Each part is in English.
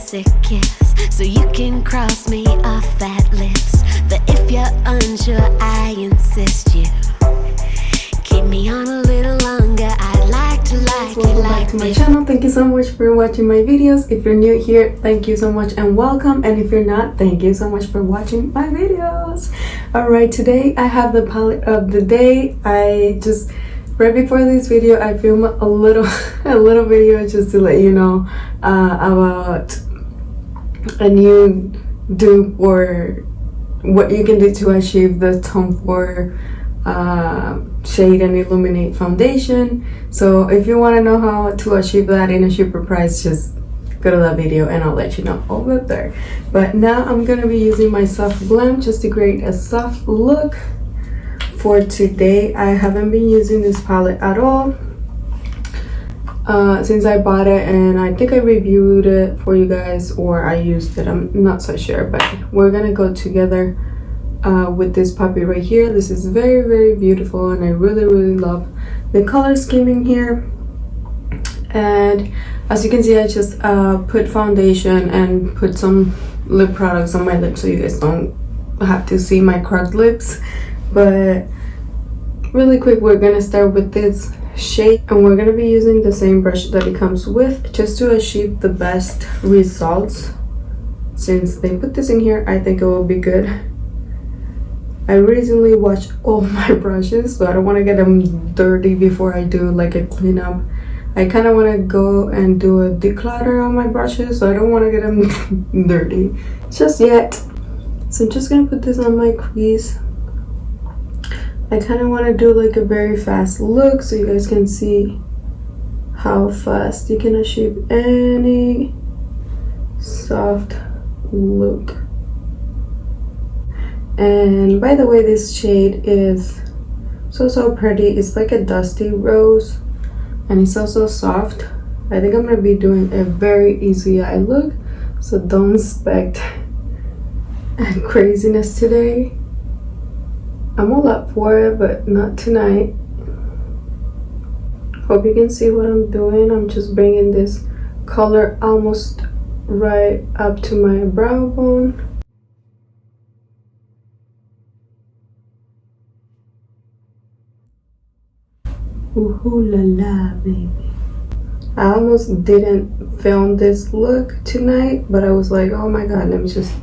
basic kiss, so you can cross me off that list. But if you're unsure, I insist you keep me on a little longer. I'd like to like Welcome back to my channel. Thank you so much for watching my videos. If you're new here, thank you so much and welcome. And if you're not, thank you so much for watching my videos. Alright, today I have the palette of the day. I just right before this video I filmed a little video just to let you know about a new dupe or what you can do to achieve the Tom Ford shade and illuminate foundation. So if you want to know how to achieve that in a cheaper price, just go to that video and I'll let you know over there. But now I'm gonna be using my soft Glam just to create a soft look for today. I haven't been using this palette at all since I bought it, and I think I reviewed it for you guys or I used it, I'm not so sure. But we're gonna go together with this puppy right here. This is very beautiful and I really love the color scheming here. And as you can see, I just put foundation and put some lip products on my lips so you guys don't have to see my cracked lips. But really quick, we're gonna start with this shade and we're gonna be using the same brush that it comes with just to achieve the best results. Since they put this in here, I think it will be good. I recently washed all my brushes, so I don't want to get them dirty before I do like a cleanup. I kind of want to go and do a declutter on my brushes, so I don't want to get them dirty just yet. So I'm just gonna put this on my crease. I kind of want to do like a very fast look so you guys can see how fast you can achieve any soft look. And by the way, this shade is so pretty. It's like a dusty rose and it's also soft. I think I'm gonna be doing a very easy eye look, so don't expect craziness today. I'm all up for it, but not tonight. Hope you can see what I'm doing. I'm just bringing this color almost right up to my brow bone. Ooh la la, baby. I almost didn't film this look tonight, but I was like, oh my god, let me just,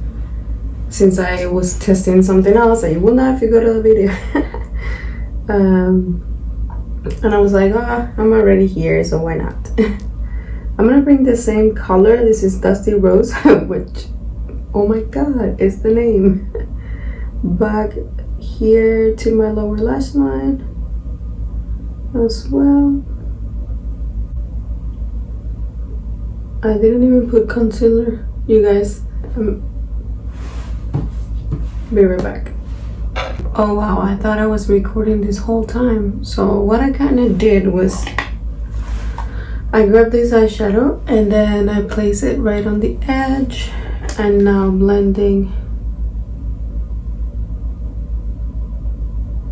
since I was testing something else, I will not if you go to the video. And I was like, oh, I'm already here, so why not? I'm gonna bring the same color. This is Dusty Rose, which, oh my god, is the name. Back here to my lower lash line as well. I didn't even put concealer, you guys. Be right back. Oh wow, I thought I was recording this whole time. So what I kind of did was I grabbed this eyeshadow and then I place it right on the edge, and now blending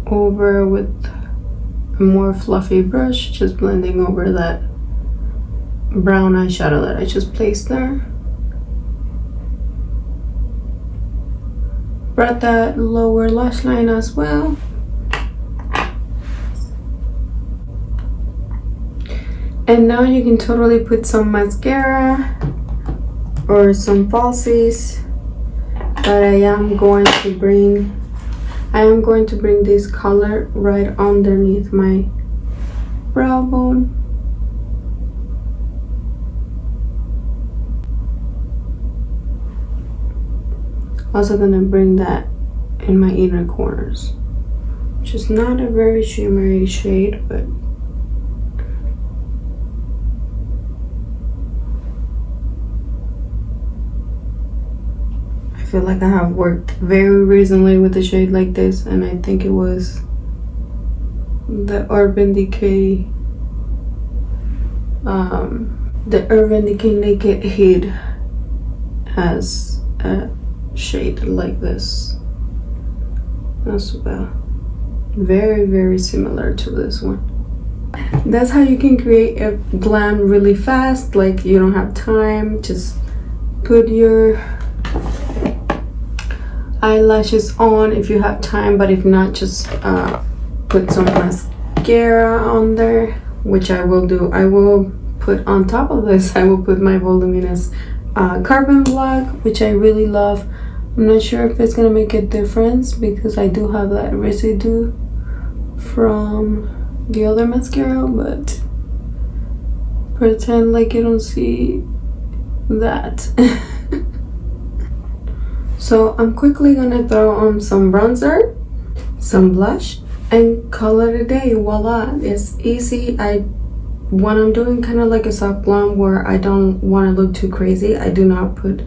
over with a more fluffy brush, just blending over that brown eyeshadow that I just placed there. Brought that lower lash line as well. And now you can totally put some mascara or some falsies, but I am going to bring this color right underneath my brow bone. Also gonna bring that in my inner corners, which is not a very shimmery shade, but I feel like I have worked very recently with a shade like this, and I think it was the Urban Decay Naked Heat has a shade like this as well, very similar to this one. That's how you can create a glam really fast. Like, you don't have time, just put your eyelashes on if you have time, but if not, just put some mascara on there, which I will do. I will put on top of this, I will put my voluminous carbon black, which I really love. I'm not sure if it's gonna make a difference because I do have that residue from the other mascara, but pretend like you don't see that. So I'm quickly gonna throw on some bronzer, some blush, and call it a day. Voila, it's easy. When I'm doing kind of like a soft glam where I don't want to look too crazy, I do not put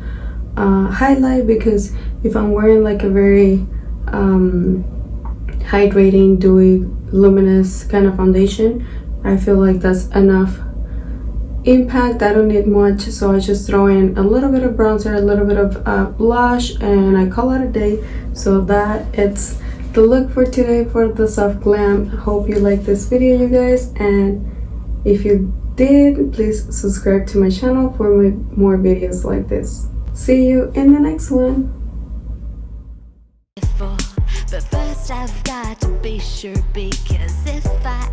highlight, because if I'm wearing like a very hydrating, dewy, luminous kind of foundation, I feel like that's enough impact. I don't need much, so I just throw in a little bit of bronzer, a little bit of blush, and I call it a day. So that it's the look for today for the soft glam. Hope you like this video, you guys, and if you did, please subscribe to my channel for more videos like this. See you in the next one. But first I've got to be sure, because if I